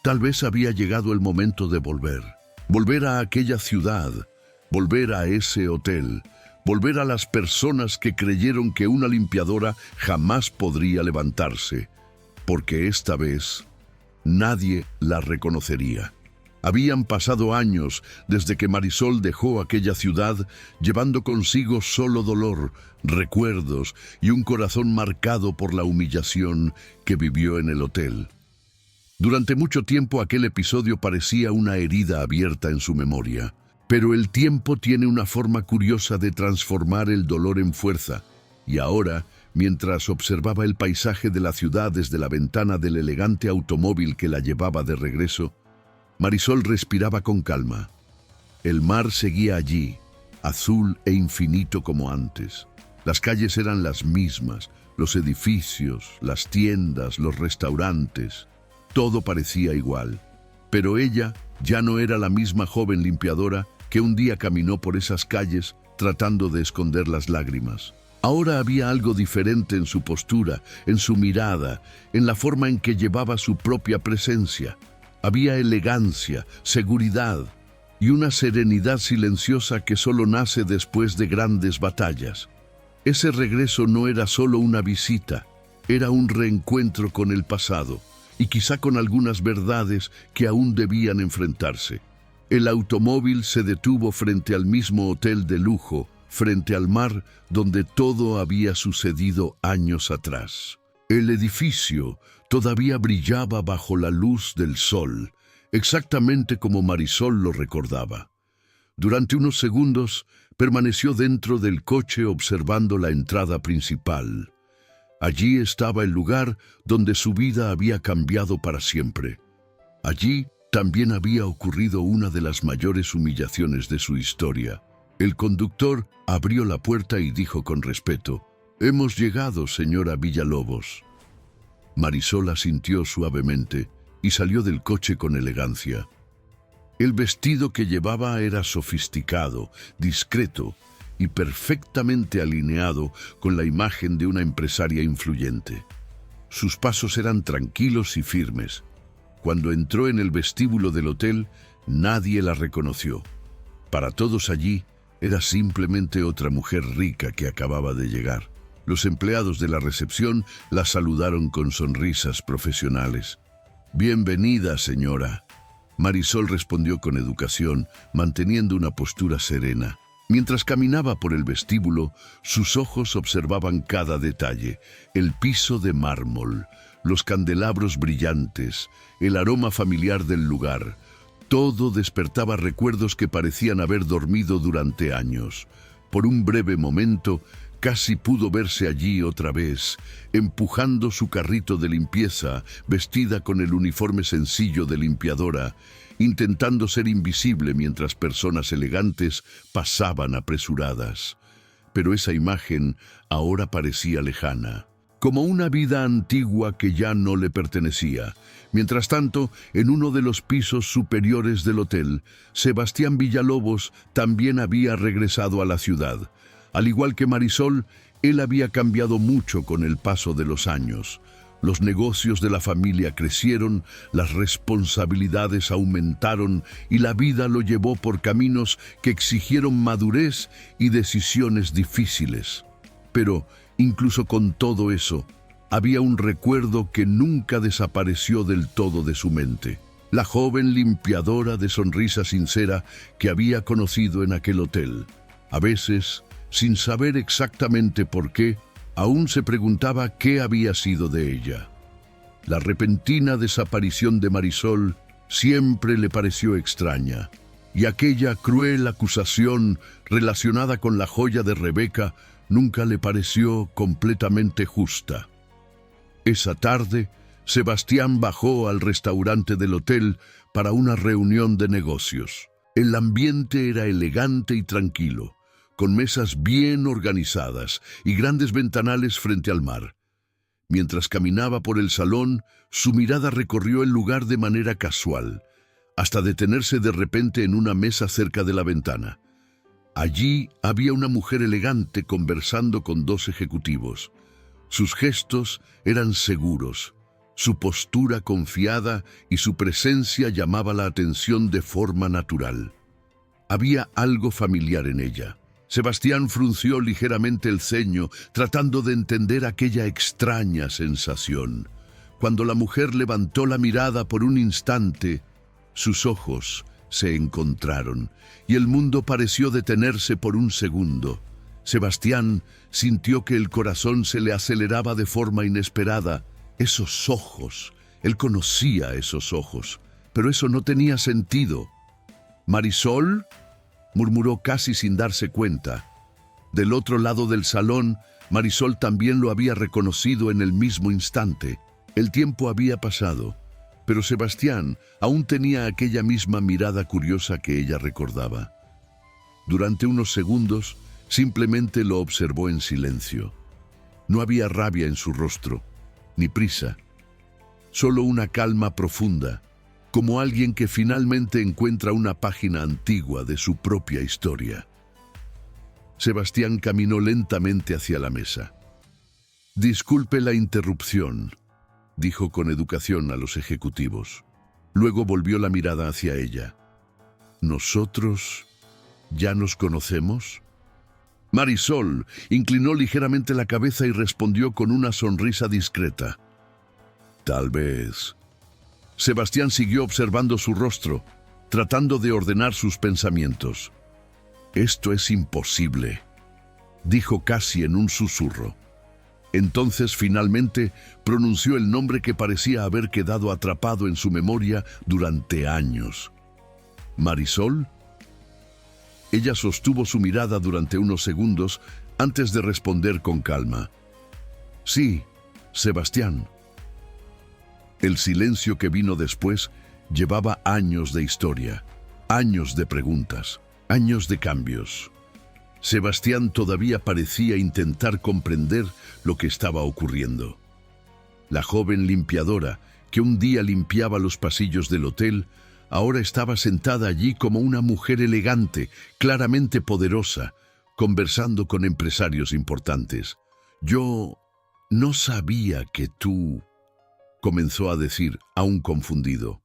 Tal vez había llegado el momento de volver a aquella ciudad, volver a ese hotel, volver a las personas que creyeron que una limpiadora jamás podría levantarse, porque esta vez nadie la reconocería. Habían pasado años desde que Marisol dejó aquella ciudad, llevando consigo solo dolor, recuerdos y un corazón marcado por la humillación que vivió en el hotel. Durante mucho tiempo aquel episodio parecía una herida abierta en su memoria. Pero el tiempo tiene una forma curiosa de transformar el dolor en fuerza, y ahora, mientras observaba el paisaje de la ciudad desde la ventana del elegante automóvil que la llevaba de regreso, Marisol respiraba con calma. El mar seguía allí, azul e infinito como antes. Las calles eran las mismas, los edificios, las tiendas, los restaurantes. Todo parecía igual. Pero ella ya no era la misma joven limpiadora que un día caminó por esas calles tratando de esconder las lágrimas. Ahora había algo diferente en su postura, en su mirada, en la forma en que llevaba su propia presencia. Había elegancia, seguridad y una serenidad silenciosa que solo nace después de grandes batallas. Ese regreso no era solo una visita, era un reencuentro con el pasado y quizá con algunas verdades que aún debían enfrentarse. El automóvil se detuvo frente al mismo hotel de lujo, frente al mar donde todo había sucedido años atrás. El edificio todavía brillaba bajo la luz del sol, exactamente como Marisol lo recordaba. Durante unos segundos permaneció dentro del coche observando la entrada principal. Allí estaba el lugar donde su vida había cambiado para siempre. Allí también había ocurrido una de las mayores humillaciones de su historia. El conductor abrió la puerta y dijo con respeto: «Hemos llegado, señora Villalobos». Marisol asintió suavemente y salió del coche con elegancia. El vestido que llevaba era sofisticado, discreto y perfectamente alineado con la imagen de una empresaria influyente. Sus pasos eran tranquilos y firmes. Cuando entró en el vestíbulo del hotel, nadie la reconoció. Para todos allí, era simplemente otra mujer rica que acababa de llegar. Los empleados de la recepción la saludaron con sonrisas profesionales. «Bienvenida, señora». Marisol respondió con educación, manteniendo una postura serena. Mientras caminaba por el vestíbulo, sus ojos observaban cada detalle: el piso de mármol, los candelabros brillantes, el aroma familiar del lugar. Todo despertaba recuerdos que parecían haber dormido durante años. Por un breve momento, casi pudo verse allí otra vez, empujando su carrito de limpieza, vestida con el uniforme sencillo de limpiadora, intentando ser invisible mientras personas elegantes pasaban apresuradas. Pero esa imagen ahora parecía lejana, como una vida antigua que ya no le pertenecía. Mientras tanto, en uno de los pisos superiores del hotel, Sebastián Villalobos también había regresado a la ciudad. Al igual que Marisol, él había cambiado mucho con el paso de los años. Los negocios de la familia crecieron, las responsabilidades aumentaron y la vida lo llevó por caminos que exigieron madurez y decisiones difíciles. Pero, incluso con todo eso, había un recuerdo que nunca desapareció del todo de su mente. La joven limpiadora de sonrisa sincera que había conocido en aquel hotel. A veces, sin saber exactamente por qué, aún se preguntaba qué había sido de ella. La repentina desaparición de Marisol siempre le pareció extraña, y aquella cruel acusación relacionada con la joya de Rebeca nunca le pareció completamente justa. Esa tarde, Sebastián bajó al restaurante del hotel para una reunión de negocios. El ambiente era elegante y tranquilo, con mesas bien organizadas y grandes ventanales frente al mar. Mientras caminaba por el salón, su mirada recorrió el lugar de manera casual, hasta detenerse de repente en una mesa cerca de la ventana. Allí había una mujer elegante conversando con dos ejecutivos. Sus gestos eran seguros, su postura confiada y su presencia llamaba la atención de forma natural. Había algo familiar en ella. Sebastián frunció ligeramente el ceño, tratando de entender aquella extraña sensación. Cuando la mujer levantó la mirada por un instante, sus ojos se encontraron y el mundo pareció detenerse por un segundo. Sebastián sintió que el corazón se le aceleraba de forma inesperada. Esos ojos, él conocía esos ojos, pero eso no tenía sentido. «¿Marisol?», murmuró casi sin darse cuenta. Del otro lado del salón, Marisol también lo había reconocido en el mismo instante. El tiempo había pasado, pero Sebastián aún tenía aquella misma mirada curiosa que ella recordaba. Durante unos segundos, simplemente lo observó en silencio. No había rabia en su rostro, ni prisa, solo una calma profunda, como alguien que finalmente encuentra una página antigua de su propia historia. Sebastián caminó lentamente hacia la mesa. «Disculpe la interrupción», dijo con educación a los ejecutivos. Luego volvió la mirada hacia ella. «¿Nosotros ya nos conocemos?». Marisol inclinó ligeramente la cabeza y respondió con una sonrisa discreta. «Tal vez». Sebastián siguió observando su rostro, tratando de ordenar sus pensamientos. «Esto es imposible», dijo casi en un susurro. Entonces finalmente pronunció el nombre que parecía haber quedado atrapado en su memoria durante años. ¿Marisol? Ella sostuvo su mirada durante unos segundos antes de responder con calma. Sí, Sebastián. El silencio que vino después llevaba años de historia, años de preguntas, años de cambios. Sebastián todavía parecía intentar comprender lo que estaba ocurriendo. La joven limpiadora, que un día limpiaba los pasillos del hotel, ahora estaba sentada allí como una mujer elegante, claramente poderosa, conversando con empresarios importantes. «Yo no sabía que tú», comenzó a decir, aún confundido.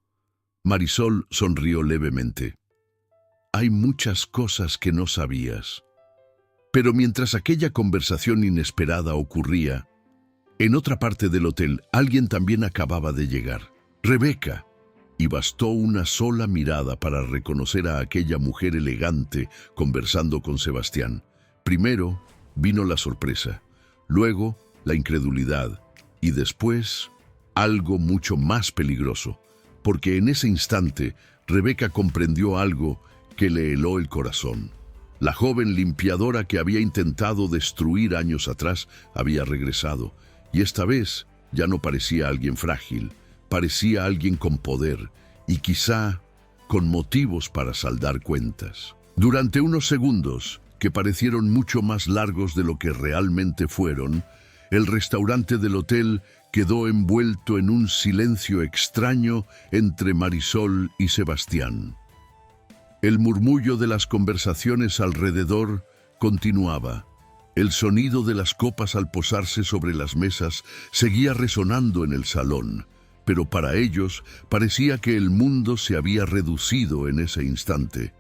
Marisol sonrió levemente. «Hay muchas cosas que no sabías». Pero mientras aquella conversación inesperada ocurría, en otra parte del hotel alguien también acababa de llegar. Rebeca. Y bastó una sola mirada para reconocer a aquella mujer elegante conversando con Sebastián. Primero vino la sorpresa, luego la incredulidad y después algo mucho más peligroso, porque en ese instante Rebeca comprendió algo que le heló el corazón. La joven limpiadora que había intentado destruir años atrás había regresado, y esta vez ya no parecía alguien frágil, parecía alguien con poder y quizá con motivos para saldar cuentas. Durante unos segundos, que parecieron mucho más largos de lo que realmente fueron, el restaurante del hotel quedó envuelto en un silencio extraño entre Marisol y Sebastián. El murmullo de las conversaciones alrededor continuaba. El sonido de las copas al posarse sobre las mesas seguía resonando en el salón, pero para ellos parecía que el mundo se había reducido en ese instante.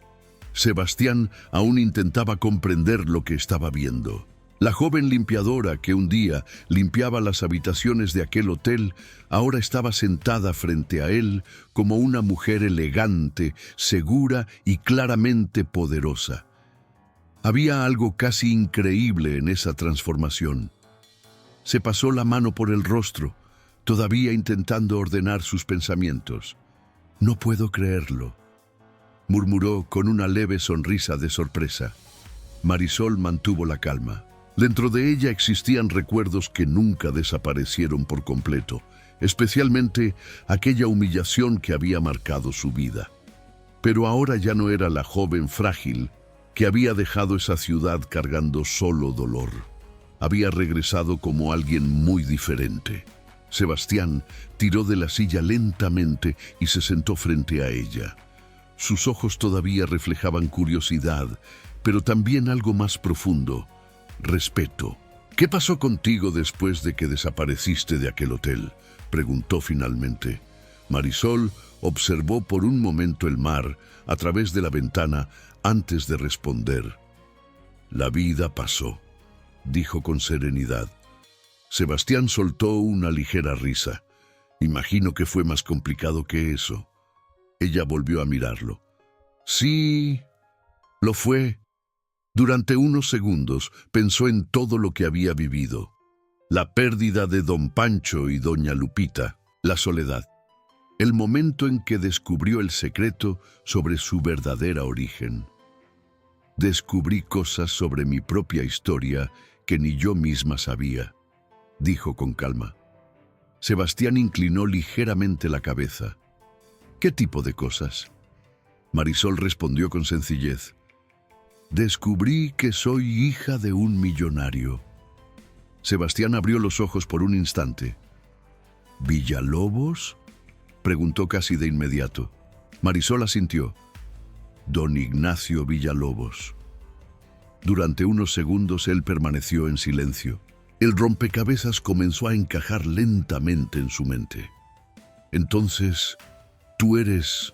Sebastián aún intentaba comprender lo que estaba viendo. La joven limpiadora que un día limpiaba las habitaciones de aquel hotel, ahora estaba sentada frente a él como una mujer elegante, segura y claramente poderosa. Había algo casi increíble en esa transformación. Se pasó la mano por el rostro, todavía intentando ordenar sus pensamientos. «No puedo creerlo», murmuró con una leve sonrisa de sorpresa. Marisol mantuvo la calma. Dentro de ella existían recuerdos que nunca desaparecieron por completo, especialmente aquella humillación que había marcado su vida. Pero ahora ya no era la joven frágil que había dejado esa ciudad cargando solo dolor. Había regresado como alguien muy diferente. Sebastián tiró de la silla lentamente y se sentó frente a ella. Sus ojos todavía reflejaban curiosidad, pero también algo más profundo: respeto. «¿Qué pasó contigo después de que desapareciste de aquel hotel?», preguntó finalmente. Marisol observó por un momento el mar a través de la ventana antes de responder. «La vida pasó», dijo con serenidad. Sebastián soltó una ligera risa. «Imagino que fue más complicado que eso». Ella volvió a mirarlo. «Sí, lo fue». Durante unos segundos pensó en todo lo que había vivido. La pérdida de don Pancho y doña Lupita, la soledad. El momento en que descubrió el secreto sobre su verdadera origen. «Descubrí cosas sobre mi propia historia que ni yo misma sabía», dijo con calma. Sebastián inclinó ligeramente la cabeza. «¿Qué tipo de cosas?». Marisol respondió con sencillez. «Descubrí que soy hija de un millonario». Sebastián abrió los ojos por un instante. «¿Villalobos?», preguntó casi de inmediato. Marisol asintió. «Don Ignacio Villalobos». Durante unos segundos él permaneció en silencio. El rompecabezas comenzó a encajar lentamente en su mente. «Entonces, tú eres...».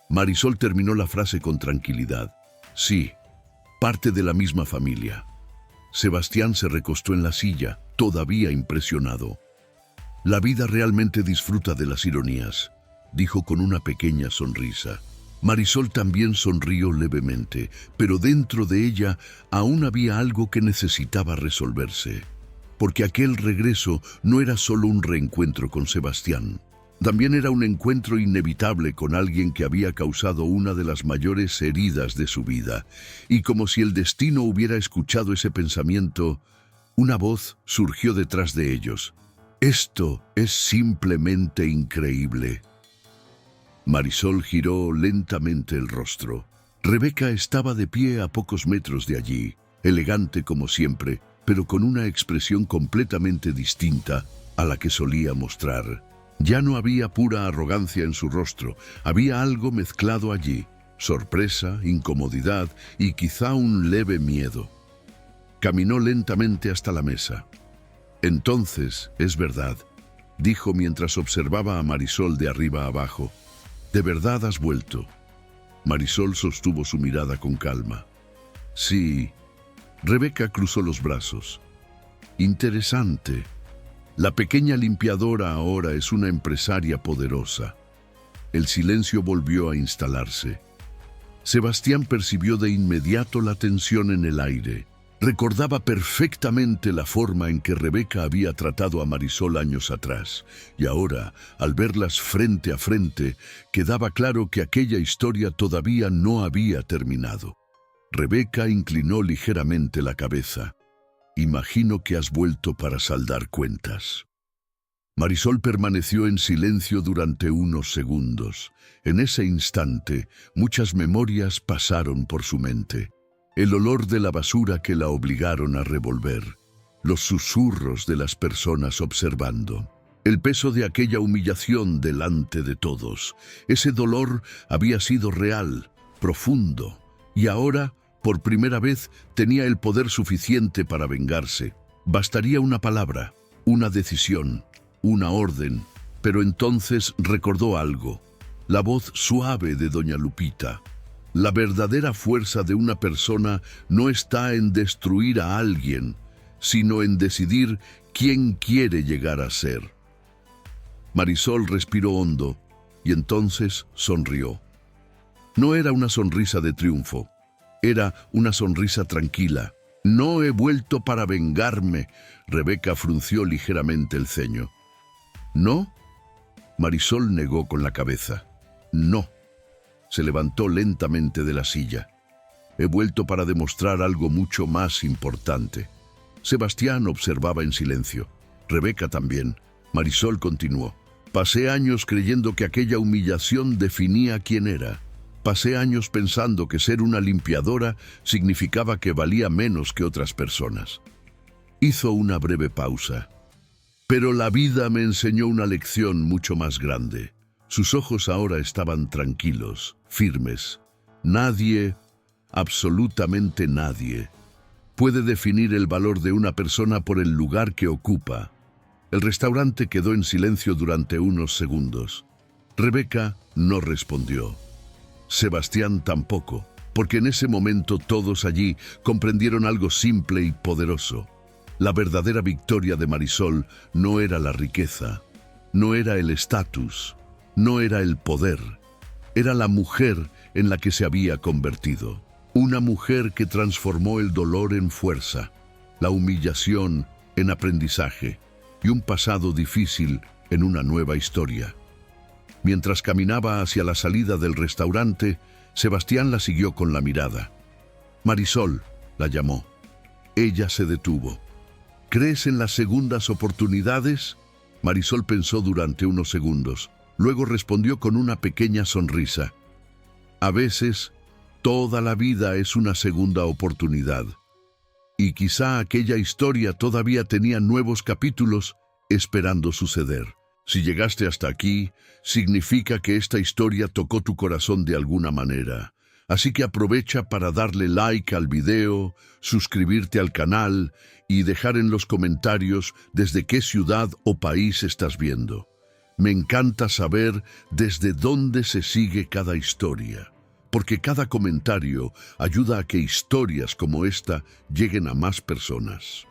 Marisol terminó la frase con tranquilidad. «Sí, parte de la misma familia». Sebastián se recostó en la silla, todavía impresionado. «La vida realmente disfruta de las ironías», dijo con una pequeña sonrisa. Marisol también sonrió levemente, pero dentro de ella aún había algo que necesitaba resolverse, porque aquel regreso no era solo un reencuentro con Sebastián. También era un encuentro inevitable con alguien que había causado una de las mayores heridas de su vida, y como si el destino hubiera escuchado ese pensamiento, una voz surgió detrás de ellos. «Esto es simplemente increíble». Marisol giró lentamente el rostro. Rebeca estaba de pie a pocos metros de allí, elegante como siempre, pero con una expresión completamente distinta a la que solía mostrar. Ya no había pura arrogancia en su rostro, había algo mezclado allí, sorpresa, incomodidad y quizá un leve miedo. Caminó lentamente hasta la mesa. «Entonces, es verdad», dijo mientras observaba a Marisol de arriba abajo. «¿De verdad has vuelto?» Marisol sostuvo su mirada con calma. «Sí». Rebeca cruzó los brazos. «Interesante. La pequeña limpiadora ahora es una empresaria poderosa». El silencio volvió a instalarse. Sebastián percibió de inmediato la tensión en el aire. Recordaba perfectamente la forma en que Rebeca había tratado a Marisol años atrás, y ahora, al verlas frente a frente, quedaba claro que aquella historia todavía no había terminado. Rebeca inclinó ligeramente la cabeza. «Imagino que has vuelto para saldar cuentas». Marisol permaneció en silencio durante unos segundos. En ese instante, muchas memorias pasaron por su mente. El olor de la basura que la obligaron a revolver, los susurros de las personas observando, el peso de aquella humillación delante de todos. Ese dolor había sido real, profundo, y ahora, por primera vez, tenía el poder suficiente para vengarse. Bastaría una palabra, una decisión, una orden, pero entonces recordó algo, la voz suave de doña Lupita. La verdadera fuerza de una persona no está en destruir a alguien, sino en decidir quién quiere llegar a ser. Marisol respiró hondo y entonces sonrió. No era una sonrisa de triunfo, era una sonrisa tranquila. «No he vuelto para vengarme», Rebeca frunció ligeramente el ceño. «¿No?» Marisol negó con la cabeza. «No». Se levantó lentamente de la silla. «He vuelto para demostrar algo mucho más importante». Sebastián observaba en silencio. Rebeca también. Marisol continuó. «Pasé años creyendo que aquella humillación definía quién era. Pasé años pensando que ser una limpiadora significaba que valía menos que otras personas». Hizo una breve pausa. «Pero la vida me enseñó una lección mucho más grande». Sus ojos ahora estaban tranquilos, firmes. Nadie, absolutamente nadie, puede definir el valor de una persona por el lugar que ocupa. El restaurante quedó en silencio durante unos segundos. Rebeca no respondió. Sebastián tampoco, porque en ese momento todos allí comprendieron algo simple y poderoso. La verdadera victoria de Marisol no era la riqueza, no era el estatus, no era el poder, era la mujer en la que se había convertido. Una mujer que transformó el dolor en fuerza, la humillación en aprendizaje y un pasado difícil en una nueva historia. Mientras caminaba hacia la salida del restaurante, Sebastián la siguió con la mirada. «Marisol», la llamó. Ella se detuvo. «¿Crees en las segundas oportunidades?» Marisol pensó durante unos segundos. Luego respondió con una pequeña sonrisa. «A veces, toda la vida es una segunda oportunidad. Y quizá aquella historia todavía tenía nuevos capítulos esperando suceder. Si llegaste hasta aquí, significa que esta historia tocó tu corazón de alguna manera. Así que aprovecha para darle like al video, suscribirte al canal y dejar en los comentarios desde qué ciudad o país estás viendo. Me encanta saber desde dónde se sigue cada historia, porque cada comentario ayuda a que historias como esta lleguen a más personas.